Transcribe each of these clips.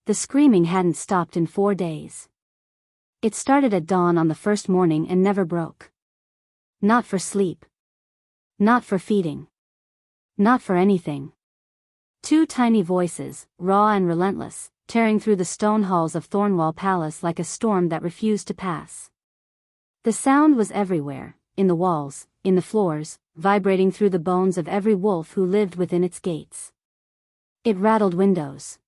the screaming hadn't stopped in 4 days. It started at dawn on the first morning and never broke. Not for sleep. Not for feeding. Not for anything. 2 tiny voices, raw and relentless, tearing through the stone halls of Thornwall Palace like a storm that refused to pass. The sound was everywhere, in the walls, in the floors, vibrating through the bones of every wolf who lived within its gates. It rattled windows.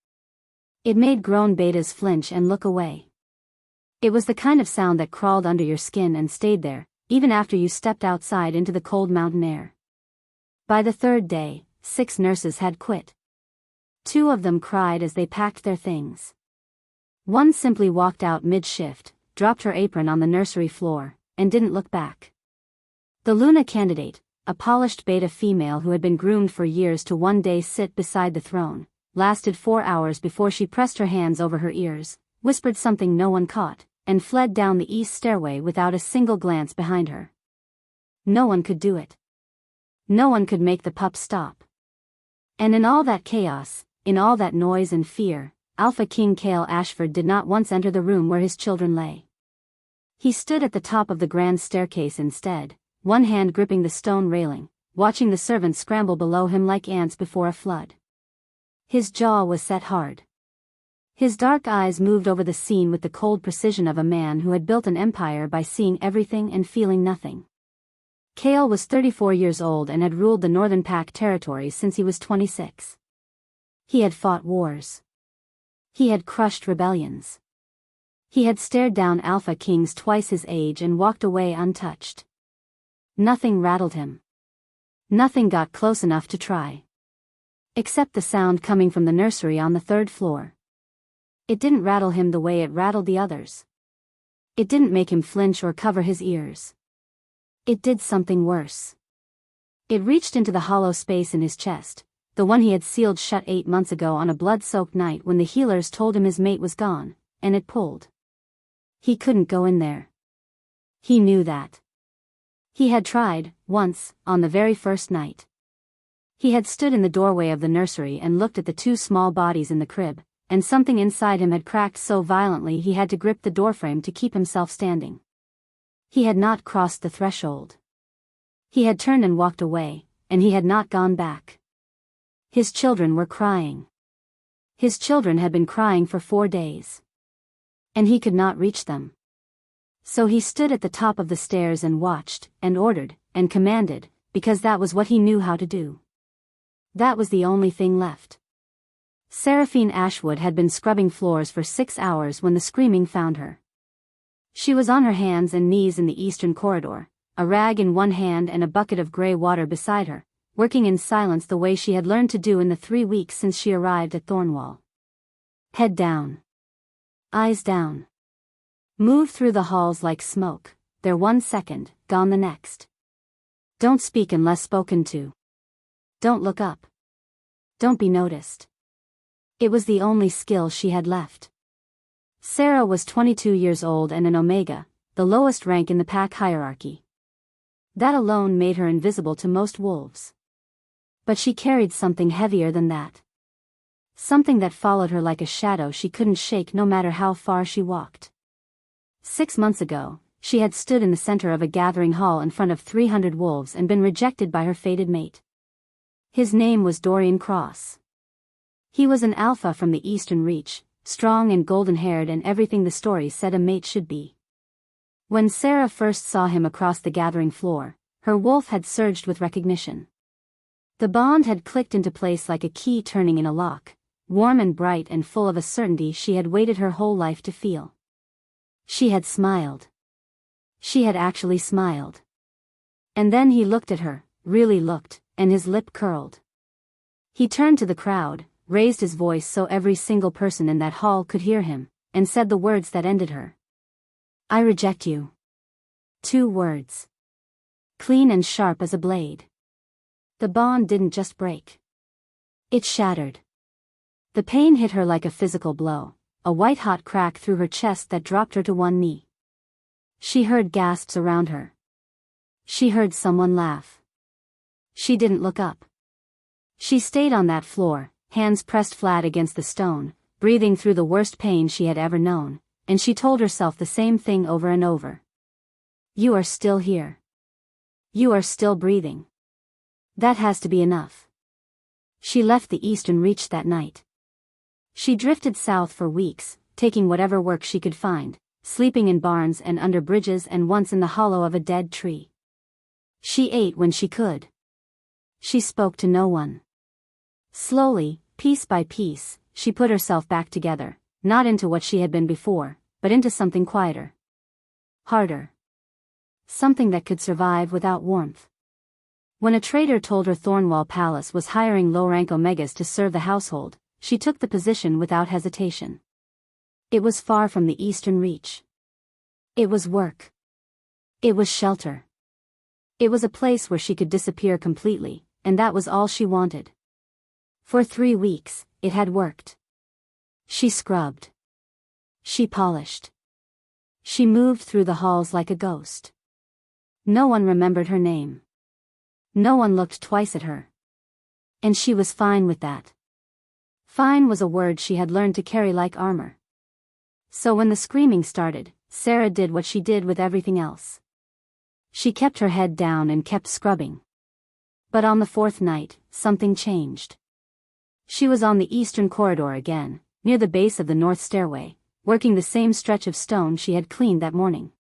It made grown betas flinch and look away. It was the kind of sound that crawled under your skin and stayed there, even after you stepped outside into the cold mountain air. By the 3rd day, 6 nurses had quit. 2 of them cried as they packed their things. One simply walked out mid-shift, dropped her apron on the nursery floor, and didn't look back. The Luna candidate, a polished beta female who had been groomed for years to one day sit beside the throne, lasted 4 hours before she pressed her hands over her ears, whispered something no one caught, and fled down the east stairway without a single glance behind her. No one could do it. No one could make the pups stop. And in all that chaos, in all that noise and fear, Alpha King Cale Ashford did not once enter the room where his children lay. He stood at the top of the grand staircase instead, one hand gripping the stone railing, watching the servants scramble below him like ants before a flood. His jaw was set hard. His dark eyes moved over the scene with the cold precision of a man who had built an empire by seeing everything and feeling nothing. Cale was 34 years old and had ruled the Northern Pack territory since he was 26. He had fought wars. He had crushed rebellions. He had stared down Alpha Kings twice his age and walked away untouched. Nothing rattled him. Nothing got close enough to try. Except the sound coming from the nursery on the 3rd floor. It didn't rattle him the way it rattled the others. It didn't make him flinch or cover his ears. It did something worse. It reached into the hollow space in his chest, the one he had sealed shut 8 months ago on a blood-soaked night when the healers told him his mate was gone, and it pulled. He couldn't go in there. He knew that. He had tried, once, on the very first night. He had stood in the doorway of the nursery and looked at the 2 small bodies in the crib, and something inside him had cracked so violently he had to grip the doorframe to keep himself standing. He had not crossed the threshold. He had turned and walked away, and he had not gone back. His children were crying. His children had been crying for 4 days. And he could not reach them. So he stood at the top of the stairs and watched, and ordered, and commanded, because that was what he knew how to do. That was the only thing left. Seraphine Ashwood had been scrubbing floors for 6 hours when the screaming found her. She was on her hands and knees in the eastern corridor, a rag in one hand and a bucket of grey water beside her, working in silence the way she had learned to do in the 3 weeks since she arrived at Thornwall. Head down. Eyes down. Move through the halls like smoke, there 1 second, gone the next. Don't speak unless spoken to. Don't look up. Don't be noticed. It was the only skill she had left. Sarah was 22 years old and an Omega, the lowest rank in the pack hierarchy. That alone made her invisible to most wolves. But she carried something heavier than that. Something that followed her like a shadow she couldn't shake no matter how far she walked. 6 months ago, she had stood in the center of a gathering hall in front of 300 wolves and been rejected by her fated mate. His name was Dorian Cross. He was an alpha from the Eastern Reach, strong and golden-haired and everything the story said a mate should be. When Sarah first saw him across the gathering floor, her wolf had surged with recognition. The bond had clicked into place like a key turning in a lock, warm and bright and full of a certainty she had waited her whole life to feel. She had smiled. She had actually smiled. And then he looked at her, really looked, and his lip curled. He turned to the crowd, raised his voice so every single person in that hall could hear him, and said the words that ended her. I reject you. 2 words. Clean and sharp as a blade. The bond didn't just break. It shattered. The pain hit her like a physical blow, a white-hot crack through her chest that dropped her to one knee. She heard gasps around her. She heard someone laugh. She didn't look up. She stayed on that floor, hands pressed flat against the stone, breathing through the worst pain she had ever known, and she told herself the same thing over and over. You are still here. You are still breathing. That has to be enough. She left the eastern reach that night. She drifted south for weeks, taking whatever work she could find, sleeping in barns and under bridges and once in the hollow of a dead tree. She ate when she could. She spoke to no one. Slowly, piece by piece, she put herself back together, not into what she had been before, but into something quieter. Harder. Something that could survive without warmth. When a trader told her Thornwall Palace was hiring low-rank Omegas to serve the household, she took the position without hesitation. It was far from the eastern reach. It was work. It was shelter. It was a place where she could disappear completely, and that was all she wanted. For 3 weeks, it had worked. She scrubbed. She polished. She moved through the halls like a ghost. No one remembered her name. No one looked twice at her. And she was fine with that. Fine was a word she had learned to carry like armor. So when the screaming started, Sarah did what she did with everything else. She kept her head down and kept scrubbing. But on the 4th night, something changed. She was on the eastern corridor again, near the base of the north stairway, working the same stretch of stone she had cleaned that morning.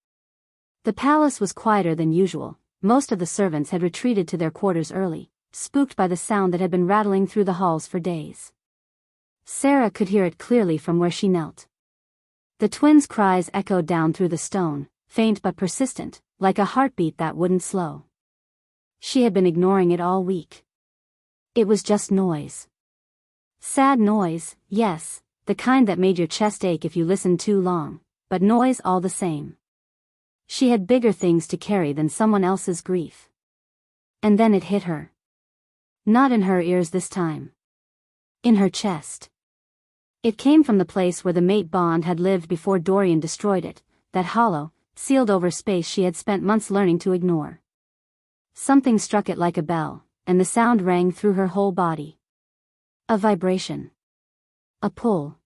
The palace was quieter than usual. Most of the servants had retreated to their quarters early, spooked by the sound that had been rattling through the halls for days. Sarah could hear it clearly from where she knelt. The twins' cries echoed down through the stone, faint but persistent, like a heartbeat that wouldn't slow. She had been ignoring it all week. It was just noise. Sad noise, yes, the kind that made your chest ache if you listened too long, but noise all the same. She had bigger things to carry than someone else's grief. And then it hit her. Not in her ears this time. In her chest. It came from the place where the mate bond had lived before Dorian destroyed it, that hollow, sealed-over space she had spent months learning to ignore. Something struck it like a bell, and the sound rang through her whole body. A vibration. A pull.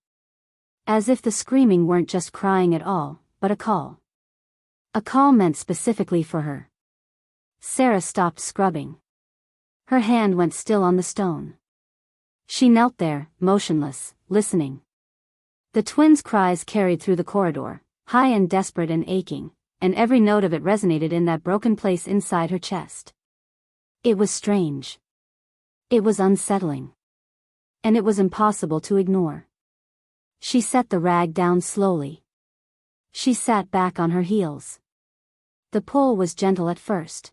As if the screaming weren't just crying at all, but a call. A call meant specifically for her. Sarah stopped scrubbing. Her hand went still on the stone. She knelt there, motionless, listening. The twins' cries carried through the corridor, high and desperate and aching, and every note of it resonated in that broken place inside her chest. It was strange. It was unsettling. And it was impossible to ignore. She set the rag down slowly. She sat back on her heels. The pull was gentle at first.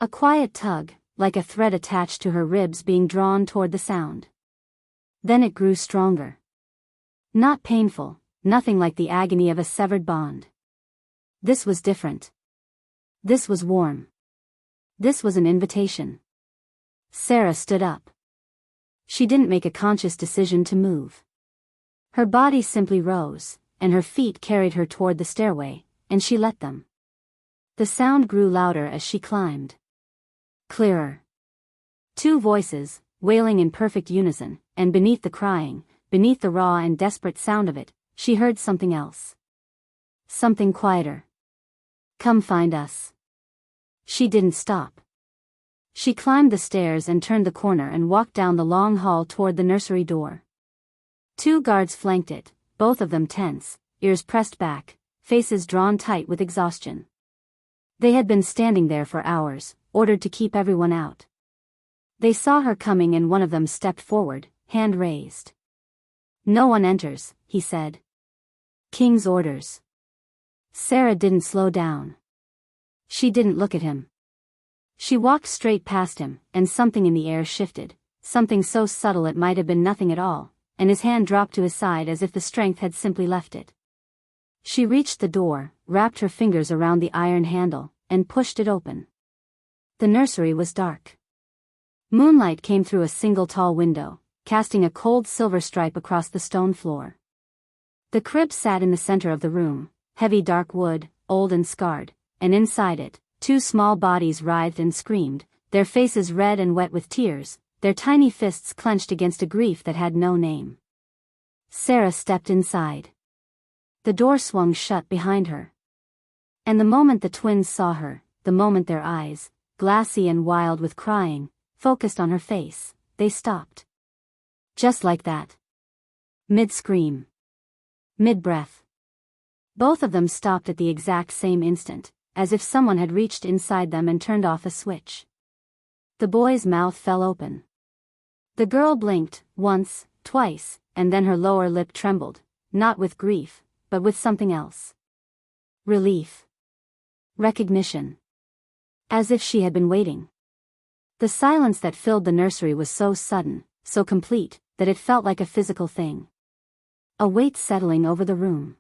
A quiet tug, like a thread attached to her ribs being drawn toward the sound. Then it grew stronger. Not painful, nothing like the agony of a severed bond. This was different. This was warm. This was an invitation. Sarah stood up. She didn't make a conscious decision to move. Her body simply rose, and her feet carried her toward the stairway, and she let them. The sound grew louder as she climbed. Clearer. 2 voices, wailing in perfect unison, and beneath the crying, beneath the raw and desperate sound of it, she heard something else. Something quieter. Come find us. She didn't stop. She climbed the stairs and turned the corner and walked down the long hall toward the nursery door. 2 guards flanked it, both of them tense, ears pressed back, faces drawn tight with exhaustion. They had been standing there for hours, ordered to keep everyone out. They saw her coming and one of them stepped forward, hand raised. No one enters, he said. King's orders. Sarah didn't slow down. She didn't look at him. She walked straight past him, and something in the air shifted, something so subtle it might have been nothing at all, and his hand dropped to his side as if the strength had simply left it. She reached the door, wrapped her fingers around the iron handle, and pushed it open. The nursery was dark. Moonlight came through a single tall window, casting a cold silver stripe across the stone floor. The crib sat in the center of the room, heavy dark wood, old and scarred, and inside it, 2 small bodies writhed and screamed, their faces red and wet with tears, their tiny fists clenched against a grief that had no name. Sarah stepped inside. The door swung shut behind her. And the moment the twins saw her, the moment their eyes, glassy and wild with crying, focused on her face, they stopped. Just like that. Mid-scream. Mid-breath. Both of them stopped at the exact same instant, as if someone had reached inside them and turned off a switch. The boy's mouth fell open. The girl blinked, once, twice, and then her lower lip trembled, not with grief, but with something else. Relief. Recognition. As if she had been waiting. The silence that filled the nursery was so sudden, so complete, that it felt like a physical thing. A weight settling over the room.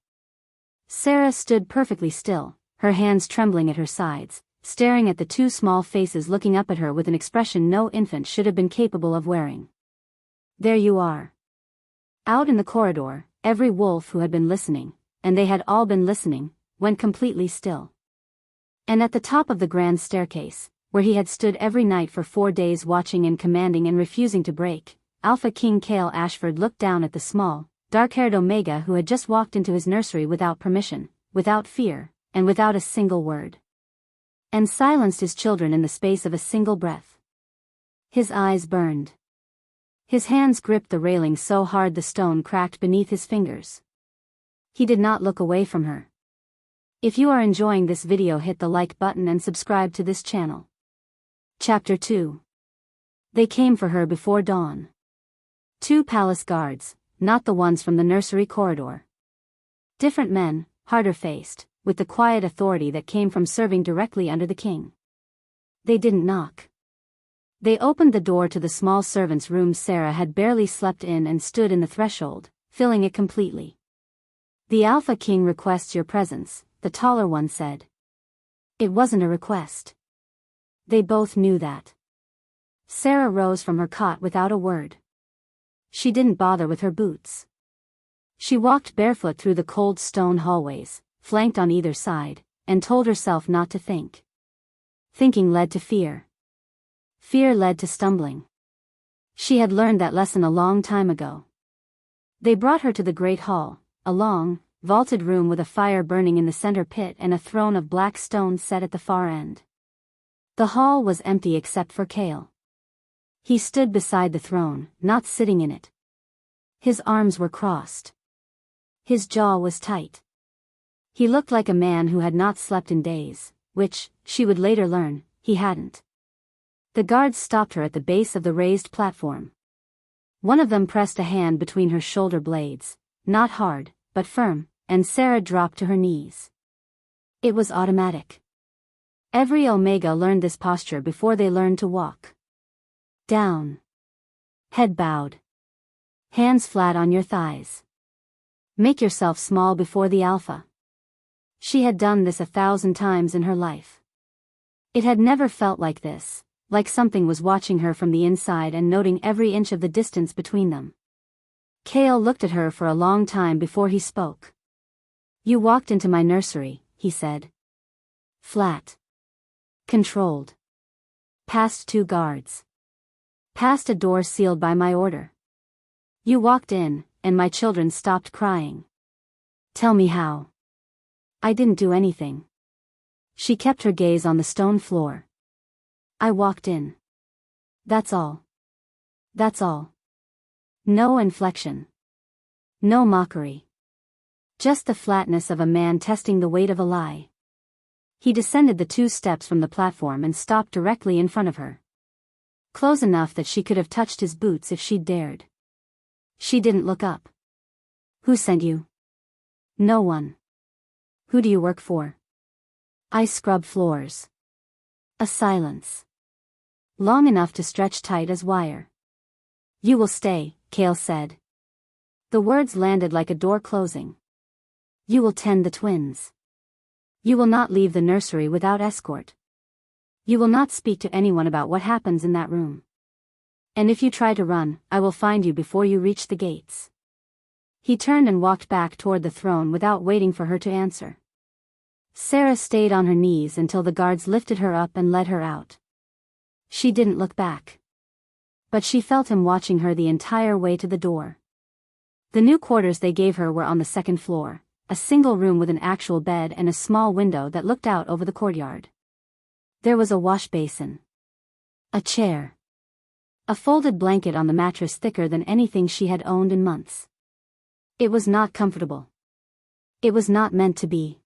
Sarah stood perfectly still, her hands trembling at her sides, staring at the two small faces looking up at her with an expression no infant should have been capable of wearing. There you are. Out in the corridor, every wolf who had been listening, and they had all been listening, went completely still. And at the top of the grand staircase, where he had stood every night for 4 days watching and commanding and refusing to break, Alpha King Cale Ashford looked down at the small, dark-haired Omega who had just walked into his nursery without permission, without fear, and without a single word. And silenced his children in the space of a single breath. His eyes burned. His hands gripped the railing so hard the stone cracked beneath his fingers. He did not look away from her. If you are enjoying this video, hit the like button and subscribe to this channel. Chapter 2. They came for her before dawn. 2 palace guards, not the ones from the nursery corridor. Different men, harder-faced, with the quiet authority that came from serving directly under the king. They didn't knock. They opened the door to the small servants' room Sarah had barely slept in and stood in the threshold, filling it completely. The Alpha King requests your presence, the taller one said. It wasn't a request. They both knew that. Sarah rose from her cot without a word. She didn't bother with her boots. She walked barefoot through the cold stone hallways, flanked on either side, and told herself not to think. Thinking led to fear. Fear led to stumbling. She had learned that lesson a long time ago. They brought her to the great hall, a long, vaulted room with a fire burning in the center pit and a throne of black stone set at the far end. The hall was empty except for Cale. He stood beside the throne, not sitting in it. His arms were crossed. His jaw was tight. He looked like a man who had not slept in days, which, she would later learn, he hadn't. The guards stopped her at the base of the raised platform. One of them pressed a hand between her shoulder blades, not hard, but firm, and Sarah dropped to her knees. It was automatic. Every Omega learned this posture before they learned to walk. Down. Head bowed. Hands flat on your thighs. Make yourself small before the Alpha. She had done this 1,000 times in her life. It had never felt like this, like something was watching her from the inside and noting every inch of the distance between them. Cale looked at her for a long time before he spoke. You walked into my nursery, he said. Flat. Controlled. Past 2 guards. Past a door sealed by my order. You walked in, and my children stopped crying. Tell me how. I didn't do anything. She kept her gaze on the stone floor. I walked in. That's all. That's all. No inflection. No mockery. Just the flatness of a man testing the weight of a lie. He descended the 2 steps from the platform and stopped directly in front of her. Close enough that she could have touched his boots if she'd dared. She didn't look up. Who sent you? No one. Who do you work for? I scrub floors. A silence. Long enough to stretch tight as wire. You will stay, Cale said. The words landed like a door closing. You will tend the twins. You will not leave the nursery without escort. You will not speak to anyone about what happens in that room. And if you try to run, I will find you before you reach the gates. He turned and walked back toward the throne without waiting for her to answer. Sarah stayed on her knees until the guards lifted her up and led her out. She didn't look back. But she felt him watching her the entire way to the door. The new quarters they gave her were on the second floor, a single room with an actual bed and a small window that looked out over the courtyard. There was a wash basin, a chair, a folded blanket on the mattress thicker than anything she had owned in months. It was not comfortable. It was not meant to be.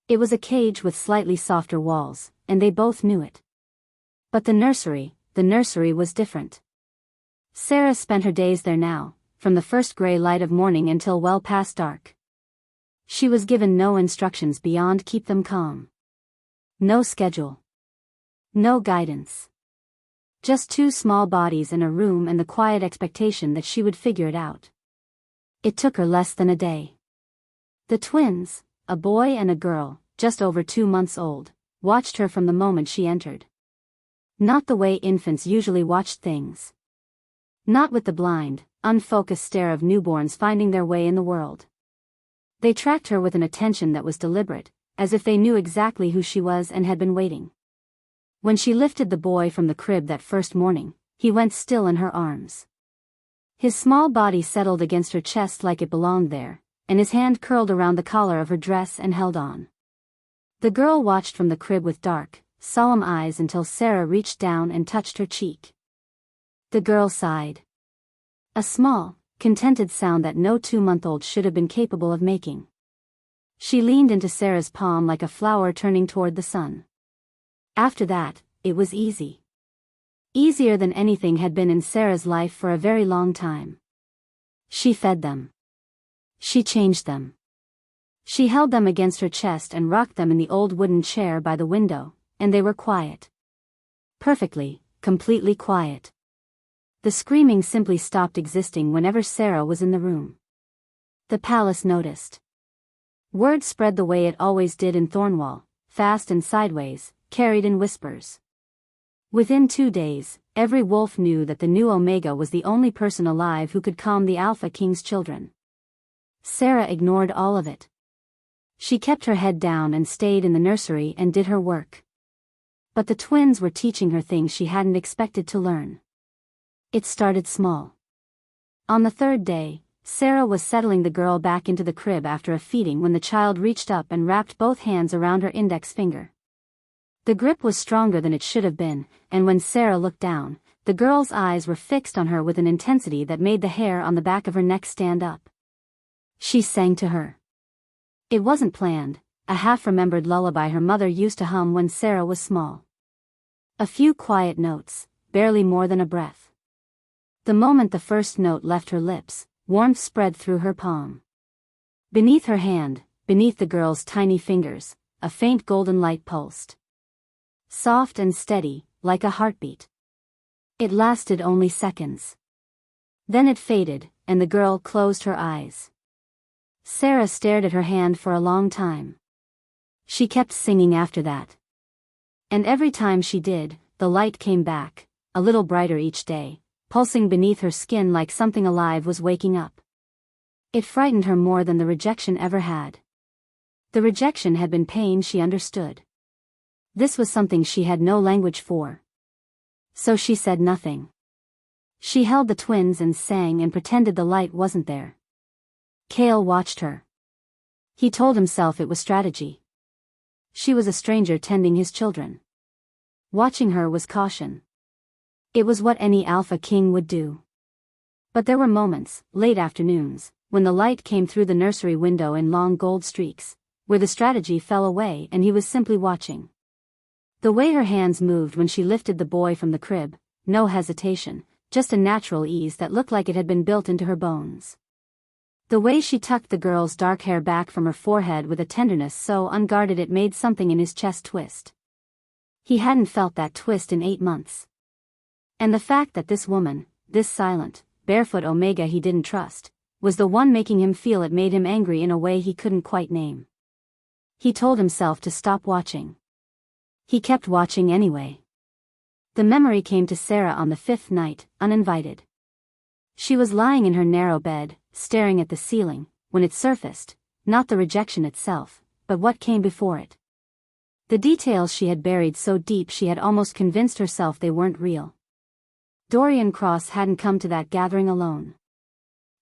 It was a cage with slightly softer walls, and they both knew it. But the nursery was different. Sarah spent her days there now, from the first gray light of morning until well past dark. She was given no instructions beyond keep them calm. No schedule. No guidance. Just two small bodies in a room and the quiet expectation that she would figure it out. It took her less than a day. The twins, a boy and a girl, just over 2 months old, watched her from the moment she entered. Not the way infants usually watched things. Not with the blind, unfocused stare of newborns finding their way in the world. They tracked her with an attention that was deliberate, as if they knew exactly who she was and had been waiting. When she lifted the boy from the crib that first morning, he went still in her arms. His small body settled against her chest like it belonged there, and his hand curled around the collar of her dress and held on. The girl watched from the crib with dark, solemn eyes until Sarah reached down and touched her cheek. The girl sighed. A small, contented sound that no 2-month-old should have been capable of making. She leaned into Sarah's palm like a flower turning toward the sun. After that, it was easy. Easier than anything had been in Sarah's life for a very long time. She fed them. She changed them. She held them against her chest and rocked them in the old wooden chair by the window, and they were quiet. Perfectly, completely quiet. The screaming simply stopped existing whenever Sarah was in the room. The palace noticed. Word spread the way it always did in Thornwall, fast and sideways, carried in whispers. Within 2 days, every wolf knew that the new Omega was the only person alive who could calm the Alpha King's children. Sarah ignored all of it. She kept her head down and stayed in the nursery and did her work. But the twins were teaching her things she hadn't expected to learn. It started small. On the 3rd day, Sarah was settling the girl back into the crib after a feeding when the child reached up and wrapped both hands around her index finger. The grip was stronger than it should have been, and when Sarah looked down, the girl's eyes were fixed on her with an intensity that made the hair on the back of her neck stand up. She sang to her. It wasn't planned, a half-remembered lullaby her mother used to hum when Sarah was small. A few quiet notes, barely more than a breath. The moment the first note left her lips, warmth spread through her palm. Beneath her hand, beneath the girl's tiny fingers, a faint golden light pulsed. Soft and steady, like a heartbeat. It lasted only seconds. Then it faded, and the girl closed her eyes. Sarah stared at her hand for a long time. She kept singing after that. And every time she did, the light came back, a little brighter each day, pulsing beneath her skin like something alive was waking up. It frightened her more than the rejection ever had. The rejection had been pain she understood. This was something she had no language for. So she said nothing. She held the twins and sang and pretended the light wasn't there. Cale watched her. He told himself it was strategy. She was a stranger tending his children. Watching her was caution. It was what any Alpha King would do. But there were moments, late afternoons, when the light came through the nursery window in long gold streaks, where the strategy fell away and he was simply watching. The way her hands moved when she lifted the boy from the crib, no hesitation, just a natural ease that looked like it had been built into her bones. The way she tucked the girl's dark hair back from her forehead with a tenderness so unguarded it made something in his chest twist. He hadn't felt that twist in 8 months. And the fact that this woman, this silent, barefoot Omega he didn't trust, was the one making him feel it made him angry in a way he couldn't quite name. He told himself to stop watching. He kept watching anyway. The memory came to Sarah on the 5th night, uninvited. She was lying in her narrow bed, staring at the ceiling, when it surfaced, not the rejection itself, but what came before it. The details she had buried so deep she had almost convinced herself they weren't real. Dorian Cross hadn't come to that gathering alone.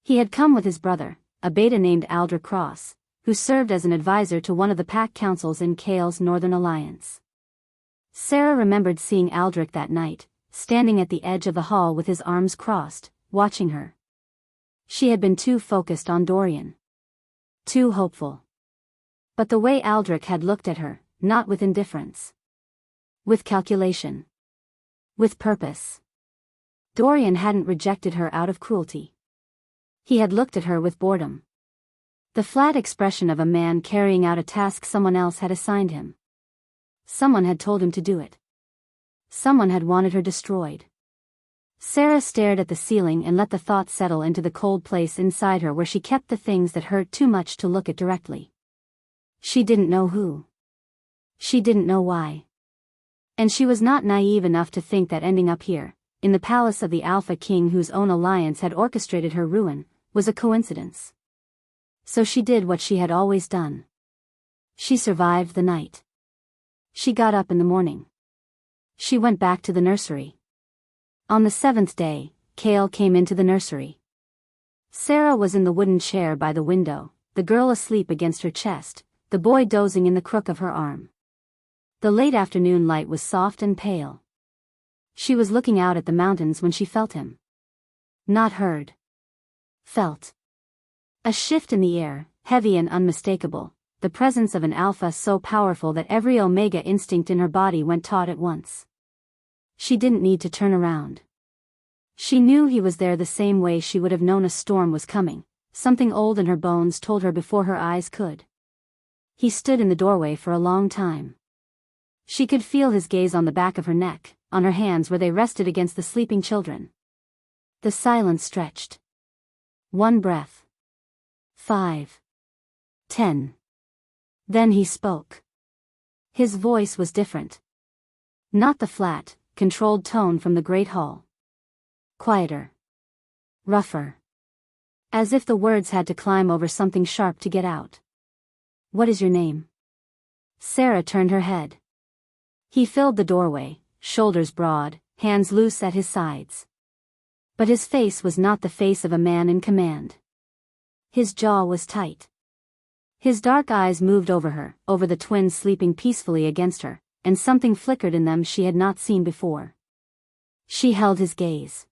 He had come with his brother, a beta named Aldrich Cross, who served as an advisor to one of the pack councils in Kale's Northern Alliance. Sarah remembered seeing Aldrich that night, standing at the edge of the hall with his arms crossed, watching her. She had been too focused on Dorian. Too hopeful. But the way Aldrich had looked at her, not with indifference. With calculation. With purpose. Dorian hadn't rejected her out of cruelty. He had looked at her with boredom. The flat expression of a man carrying out a task someone else had assigned him. Someone had told him to do it. Someone had wanted her destroyed. Sarah stared at the ceiling and let the thought settle into the cold place inside her where she kept the things that hurt too much to look at directly. She didn't know who. She didn't know why. And she was not naive enough to think that ending up here, in the palace of the Alpha King whose own alliance had orchestrated her ruin, was a coincidence. So she did what she had always done. She survived the night. She got up in the morning. She went back to the nursery. On the 7th day, Kale came into the nursery. Sarah was in the wooden chair by the window, the girl asleep against her chest, the boy dozing in the crook of her arm. The late afternoon light was soft and pale. She was looking out at the mountains when she felt him. Not heard. Felt. A shift in the air, heavy and unmistakable, the presence of an alpha so powerful that every omega instinct in her body went taut at once. She didn't need to turn around. She knew he was there the same way she would have known a storm was coming. Something old in her bones told her before her eyes could. He stood in the doorway for a long time. She could feel his gaze on the back of her neck, on her hands where they rested against the sleeping children. The silence stretched. 1 breath. 5. 10. Then he spoke. His voice was different. Not the flat, controlled tone from the great hall. Quieter. Rougher. As if the words had to climb over something sharp to get out. What is your name? Sarah turned her head. He filled the doorway, shoulders broad, hands loose at his sides. But his face was not the face of a man in command. His jaw was tight. His dark eyes moved over her, over the twins sleeping peacefully against her, and something flickered in them she had not seen before. She held his gaze.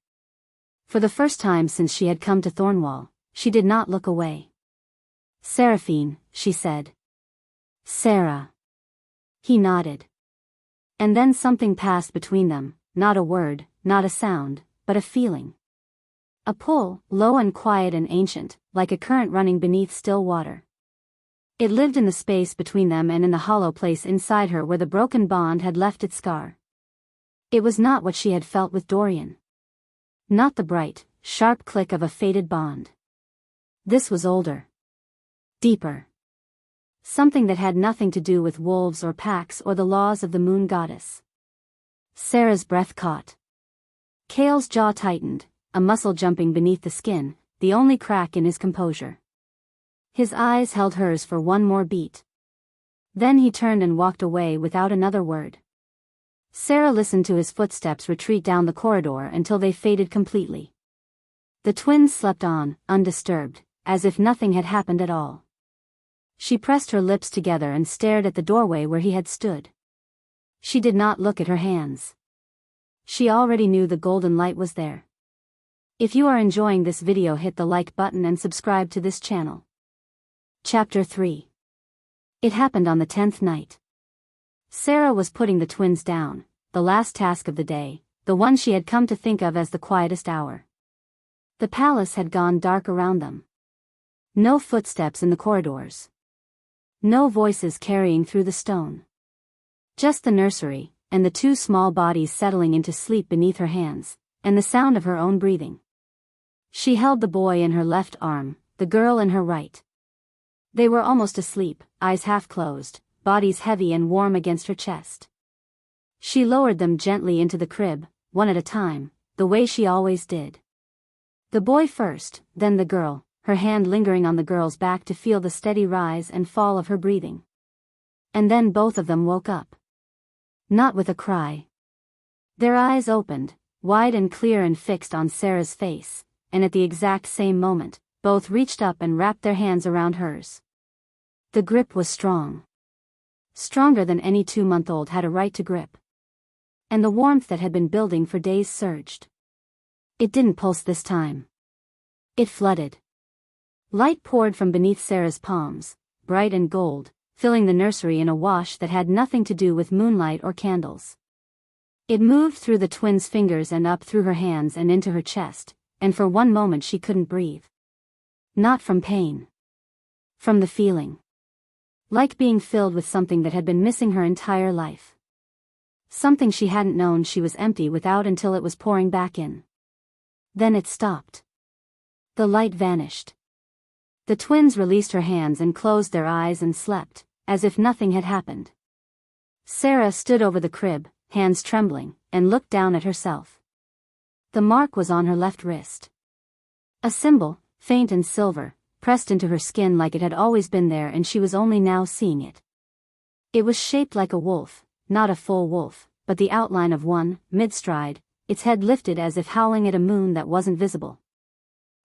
For the first time since she had come to Thornwall, she did not look away. Seraphine, she said. Sarah. He nodded. And then something passed between them, not a word, not a sound, but a feeling. A pull, low and quiet and ancient, like a current running beneath still water. It lived in the space between them and in the hollow place inside her where the broken bond had left its scar. It was not what she had felt with Dorian. Not the bright, sharp click of a faded bond. This was older. Deeper. Something that had nothing to do with wolves or packs or the laws of the moon goddess. Sarah's breath caught. Kale's jaw tightened, a muscle jumping beneath the skin, the only crack in his composure. His eyes held hers for one more beat. Then he turned and walked away without another word. Sarah listened to his footsteps retreat down the corridor until they faded completely. The twins slept on, undisturbed, as if nothing had happened at all. She pressed her lips together and stared at the doorway where he had stood. She did not look at her hands. She already knew the golden light was there. If you are enjoying this video, hit the like button and subscribe to this channel. Chapter 3. It happened on the 10th night. Sarah was putting the twins down, the last task of the day, the one she had come to think of as the quietest hour. The palace had gone dark around them. No footsteps in the corridors. No voices carrying through the stone. Just the nursery, and the two small bodies settling into sleep beneath her hands, and the sound of her own breathing. She held the boy in her left arm, the girl in her right. They were almost asleep, eyes half closed, bodies heavy and warm against her chest. She lowered them gently into the crib, one at a time, the way she always did. The boy first, then the girl, her hand lingering on the girl's back to feel the steady rise and fall of her breathing. And then both of them woke up. Not with a cry. Their eyes opened, wide and clear and fixed on Sarah's face, and at the exact same moment, both reached up and wrapped their hands around hers. The grip was strong. Stronger than any 2-month-old had a right to grip. And the warmth that had been building for days surged. It didn't pulse this time. It flooded. Light poured from beneath Sarah's palms, bright and gold, filling the nursery in a wash that had nothing to do with moonlight or candles. It moved through the twins' fingers and up through her hands and into her chest, and for one moment she couldn't breathe. Not from pain. From the feeling. Like being filled with something that had been missing her entire life. Something she hadn't known she was empty without until it was pouring back in. Then it stopped. The light vanished. The twins released her hands and closed their eyes and slept, as if nothing had happened. Sarah stood over the crib, hands trembling, and looked down at herself. The mark was on her left wrist. A symbol, faint and silver, pressed into her skin like it had always been there, and she was only now seeing it. It was shaped like a wolf, not a full wolf, but the outline of one, mid-stride, its head lifted as if howling at a moon that wasn't visible.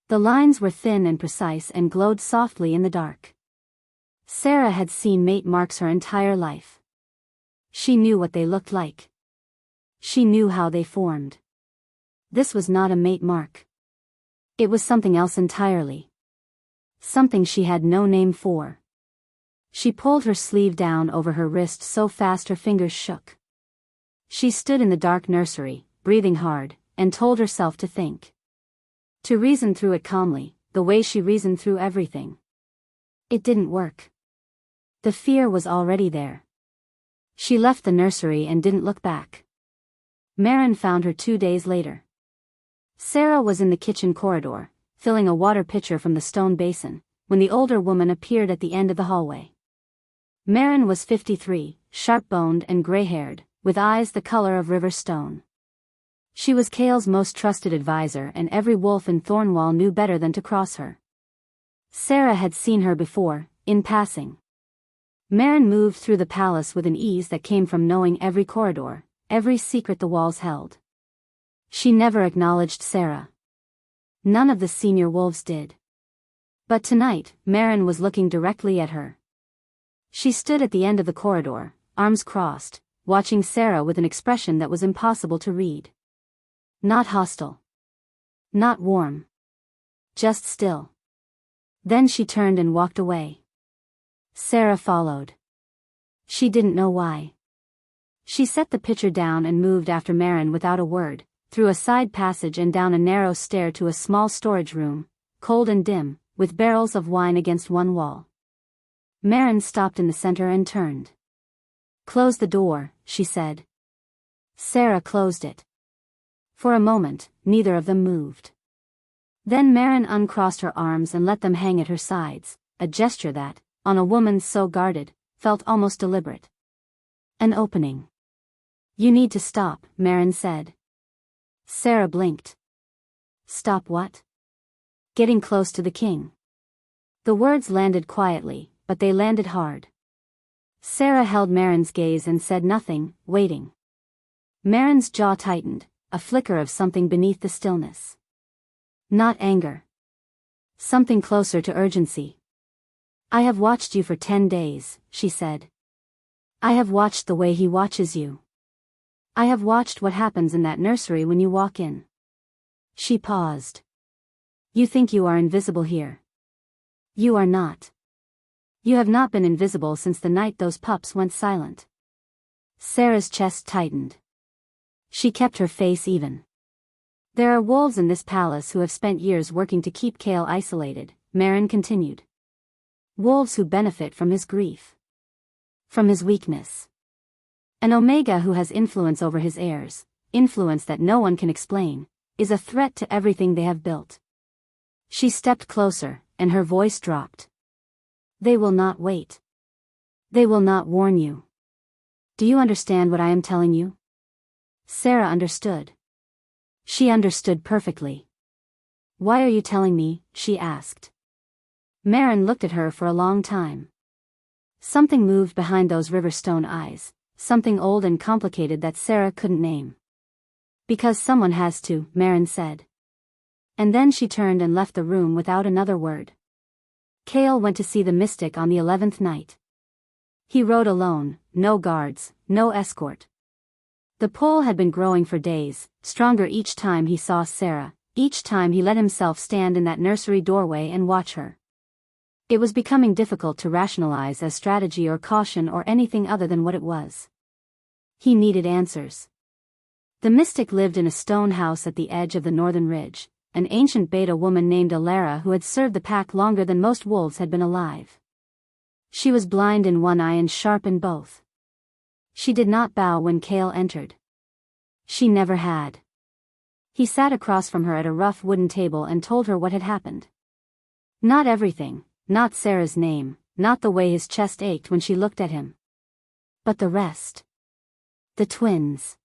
The lines were thin and precise and glowed softly in the dark. Sarah had seen mate marks her entire life. She knew what they looked like. She knew how they formed. This was not a mate mark. It was something else entirely. Something she had no name for. She pulled her sleeve down over her wrist so fast her fingers shook. She stood in the dark nursery, breathing hard, and told herself to think. To reason through it calmly, the way she reasoned through everything. It didn't work. The fear was already there. She left the nursery and didn't look back. Marin found her 2 days later. Sarah was in the kitchen corridor, filling a water pitcher from the stone basin, when the older woman appeared at the end of the hallway. Marin was 53, sharp-boned and gray-haired, with eyes the color of river stone. She was Kale's most trusted advisor, and every wolf in Thornwall knew better than to cross her. Sarah had seen her before, in passing. Marin moved through the palace with an ease that came from knowing every corridor, every secret the walls held. She never acknowledged Sarah. None of the senior wolves did. But tonight, Marin was looking directly at her. She stood at the end of the corridor, arms crossed, watching Sarah with an expression that was impossible to read. Not hostile. Not warm. Just still. Then she turned and walked away. Sarah followed. She didn't know why. She set the pitcher down and moved after Marin without a word, through a side passage and down a narrow stair to a small storage room, cold and dim, with barrels of wine against one wall. Marin stopped in the center and turned. "Close the door," she said. Sarah closed it. For a moment, neither of them moved. Then Marin uncrossed her arms and let them hang at her sides, a gesture that, on a woman so guarded, felt almost deliberate. An opening. "You need to stop," Marin said. Sarah blinked. "Stop what?" "Getting close to the king." The words landed quietly, but they landed hard. Sarah held Marin's gaze and said nothing, waiting. Marin's jaw tightened, a flicker of something beneath the stillness. Not anger. Something closer to urgency. "I have watched you for 10 days, she said. "I have watched the way he watches you. I have watched what happens in that nursery when you walk in." She paused. "You think you are invisible here. You are not. You have not been invisible since the night those pups went silent." Sarah's chest tightened. She kept her face even. "There are wolves in this palace who have spent years working to keep Kale isolated," Marin continued. "Wolves who benefit from his grief. From his weakness. An Omega who has influence over his heirs, influence that no one can explain, is a threat to everything they have built." She stepped closer, and her voice dropped. "They will not wait. They will not warn you. Do you understand what I am telling you?" Sarah understood. She understood perfectly. "Why are you telling me?" she asked. Marin looked at her for a long time. Something moved behind those riverstone eyes, something old and complicated that Sarah couldn't name. "Because someone has to," Marin said. And then she turned and left the room without another word. Cale went to see the mystic on the 11th night. He rode alone, no guards, no escort. The pull had been growing for days, stronger each time he saw Sarah, each time he let himself stand in that nursery doorway and watch her. It was becoming difficult to rationalize as strategy or caution or anything other than what it was. He needed answers. The mystic lived in a stone house at the edge of the northern ridge, an ancient beta woman named Alara who had served the pack longer than most wolves had been alive. She was blind in one eye and sharp in both. She did not bow when Cale entered. She never had. He sat across from her at a rough wooden table and told her what had happened. Not everything, not Sarah's name, not the way his chest ached when she looked at him. But the rest. The twins.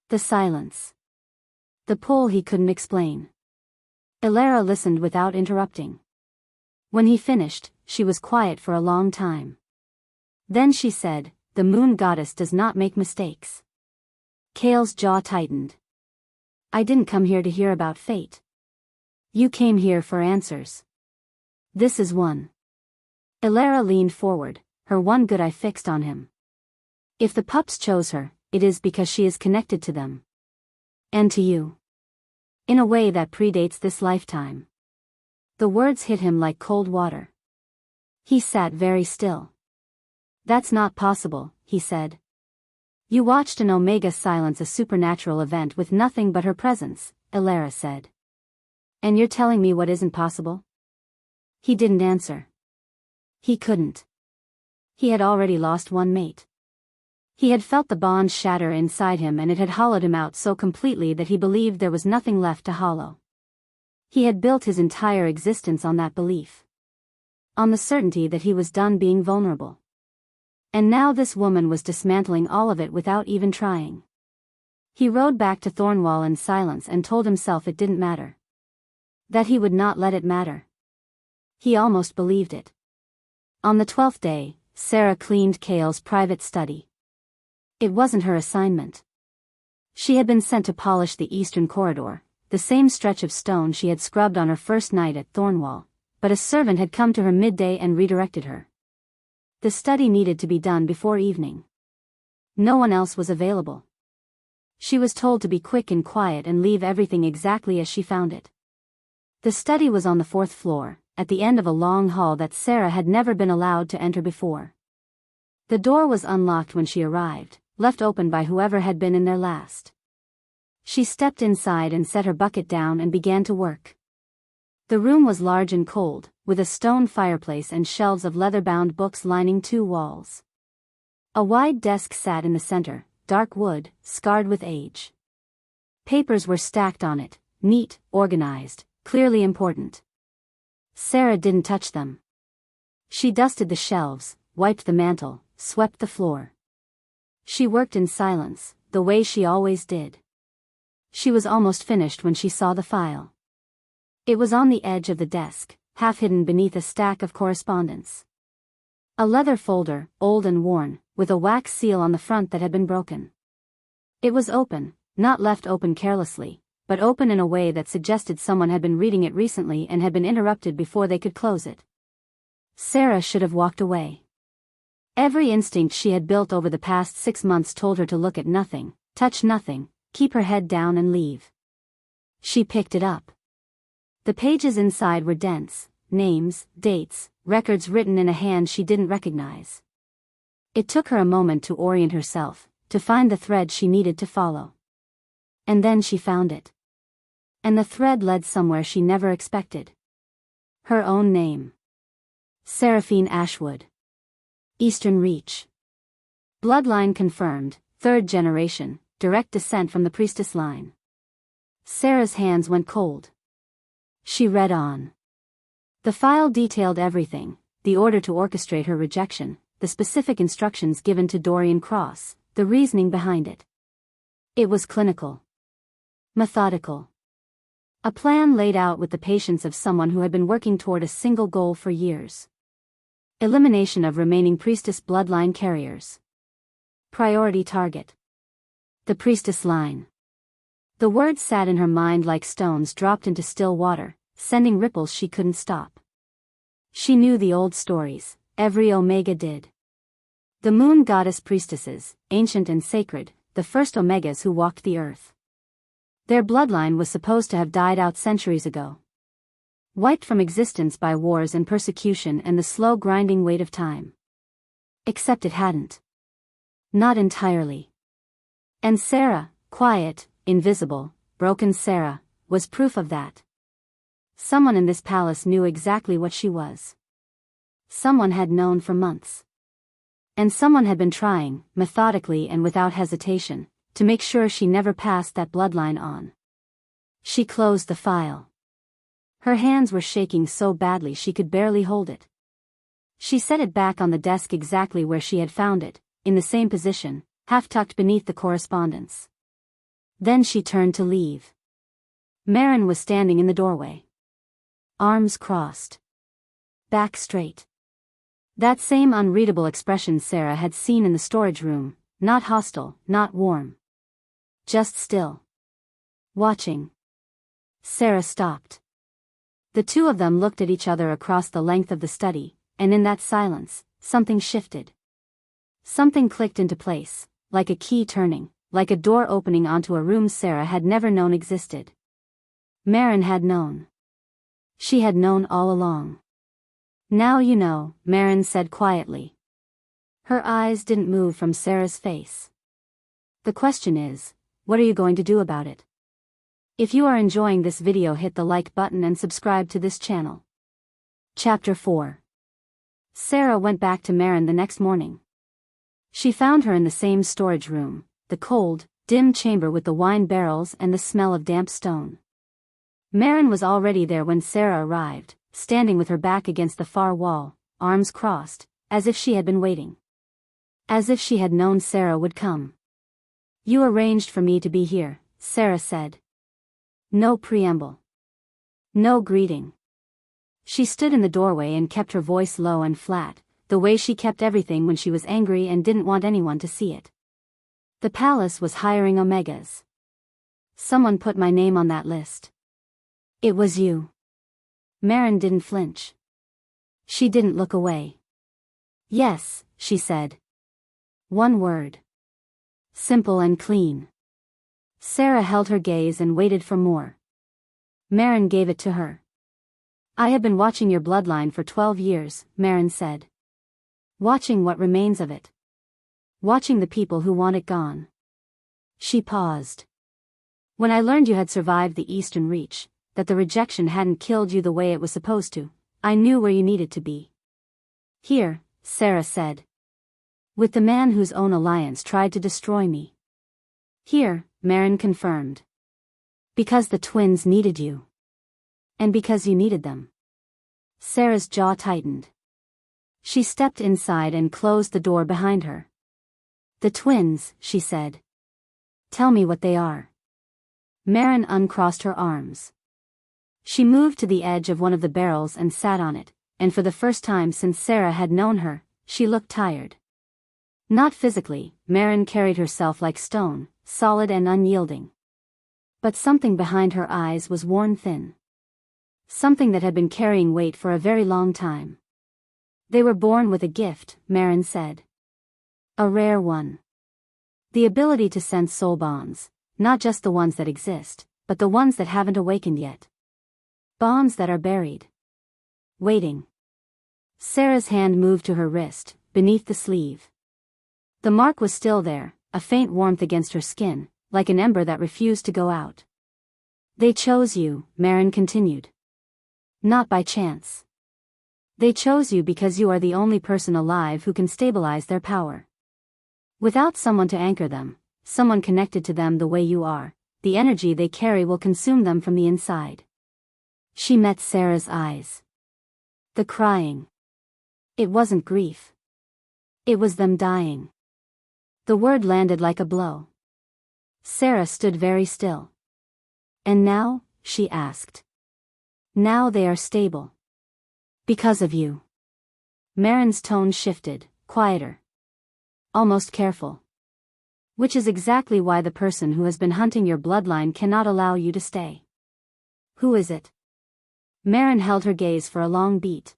The silence. The pull he couldn't explain. Alara listened without interrupting. When he finished, she was quiet for a long time. Then she said, "The moon goddess does not make mistakes." Cale's jaw tightened. "I didn't come here to hear about fate. You came here for answers. This is one." Alara leaned forward, her one good eye fixed on him. "If the pups chose her, it is because she is connected to them. And to you. In a way that predates this lifetime." The words hit him like cold water. He sat very still. "That's not possible," he said. "You watched an Omega silence a supernatural event with nothing but her presence," Alara said. "And you're telling me what isn't possible?" He didn't answer. He couldn't. He had already lost one mate. He had felt the bond shatter inside him and it had hollowed him out so completely that he believed there was nothing left to hollow. He had built his entire existence on that belief. On the certainty that he was done being vulnerable. And now this woman was dismantling all of it without even trying. He rode back to Thornwall in silence and told himself it didn't matter. That he would not let it matter. He almost believed it. On the 12th day, Sarah cleaned Cale's private study. It wasn't her assignment. She had been sent to polish the eastern corridor, the same stretch of stone she had scrubbed on her first night at Thornwall, but a servant had come to her midday and redirected her. The study needed to be done before evening. No one else was available. She was told to be quick and quiet and leave everything exactly as she found it. The study was on the 4th floor, at the end of a long hall that Sarah had never been allowed to enter before. The door was unlocked when she arrived, left open by whoever had been in there last. She stepped inside and set her bucket down and began to work. The room was large and cold, with a stone fireplace and shelves of leather-bound books lining 2 walls. A wide desk sat in the center, dark wood, scarred with age. Papers were stacked on it, neat, organized, clearly important. Sarah didn't touch them. She dusted the shelves, wiped the mantel, swept the floor. She worked in silence, the way she always did. She was almost finished when she saw the file. It was on the edge of the desk, half hidden beneath a stack of correspondence. A leather folder, old and worn, with a wax seal on the front that had been broken. It was open, not left open carelessly, but open in a way that suggested someone had been reading it recently and had been interrupted before they could close it. Sarah should have walked away. Every instinct she had built over the past 6 months told her to look at nothing, touch nothing, keep her head down and leave. She picked it up. The pages inside were dense, names, dates, records written in a hand she didn't recognize. It took her a moment to orient herself, to find the thread she needed to follow. And then she found it. And the thread led somewhere she never expected. Her own name. Seraphine Ashwood. Eastern Reach. Bloodline confirmed, 3rd generation, direct descent from the priestess line. Sarah's hands went cold. She read on. The file detailed everything, the order to orchestrate her rejection, the specific instructions given to Dorian Cross, the reasoning behind it. It was clinical. Methodical. A plan laid out with the patience of someone who had been working toward a single goal for years. Elimination of remaining priestess bloodline carriers. Priority target. The priestess line. The words sat in her mind like stones dropped into still water, sending ripples she couldn't stop. She knew the old stories, every Omega did. The moon goddess priestesses, ancient and sacred, the first Omegas who walked the earth. Their bloodline was supposed to have died out centuries ago. Wiped from existence by wars and persecution and the slow grinding weight of time. Except it hadn't. Not entirely. And Sarah, quiet, invisible, broken Sarah, was proof of that. Someone in this palace knew exactly what she was. Someone had known for months. And someone had been trying, methodically and without hesitation, to make sure she never passed that bloodline on. She closed the file. Her hands were shaking so badly she could barely hold it. She set it back on the desk exactly where she had found it, in the same position, half tucked beneath the correspondence. Then she turned to leave. Marin was standing in the doorway. Arms crossed. Back straight. That same unreadable expression Sarah had seen in the storage room, not hostile, not warm. Just still. Watching. Sarah stopped. The two of them looked at each other across the length of the study, and in that silence, something shifted. Something clicked into place, like a key turning, like a door opening onto a room Sarah had never known existed. Marin had known. She had known all along. Now you know, Marin said quietly. Her eyes didn't move from Sarah's face. The question is, what are you going to do about it? If you are enjoying this video, hit the like button and subscribe to this channel. Chapter 4. Sarah went back to Marin the next morning. She found her in the same storage room, the cold, dim chamber with the wine barrels and the smell of damp stone. Marin was already there when Sarah arrived, standing with her back against the far wall, arms crossed, as if she had been waiting. As if she had known Sarah would come. You arranged for me to be here, Sarah said. No preamble. No greeting. She stood in the doorway and kept her voice low and flat, the way she kept everything when she was angry and didn't want anyone to see it. The palace was hiring Omegas. Someone put my name on that list. It was you. Marin didn't flinch. She didn't look away. Yes, she said. One word. Simple and clean. Sarah held her gaze and waited for more. Marin gave it to her. I have been watching your bloodline for 12 years, Marin said. Watching what remains of it. Watching the people who want it gone. She paused. When I learned you had survived the Eastern Reach, that the rejection hadn't killed you the way it was supposed to, I knew where you needed to be. Here, Sarah said. With the man whose own alliance tried to destroy me. Here, Marin confirmed. Because the twins needed you. And because you needed them. Sarah's jaw tightened. She stepped inside and closed the door behind her. The twins, she said. Tell me what they are. Marin uncrossed her arms. She moved to the edge of one of the barrels and sat on it, and for the first time since Sarah had known her, she looked tired. Not physically, Marin carried herself like stone, solid and unyielding. But something behind her eyes was worn thin. Something that had been carrying weight for a very long time. They were born with a gift, Marin said. A rare one. The ability to sense soul bonds, not just the ones that exist, but the ones that haven't awakened yet. Bonds that are buried. Waiting. Sarah's hand moved to her wrist, beneath the sleeve. The mark was still there, a faint warmth against her skin, like an ember that refused to go out. They chose you, Marin continued. Not by chance. They chose you because you are the only person alive who can stabilize their power. Without someone to anchor them, someone connected to them the way you are, the energy they carry will consume them from the inside. She met Sarah's eyes. The crying. It wasn't grief. It was them dying. The word landed like a blow. Sarah stood very still. And now, she asked. Now they are stable. Because of you. Marin's tone shifted, quieter. Almost careful. Which is exactly why the person who has been hunting your bloodline cannot allow you to stay. Who is it? Marin held her gaze for a long beat.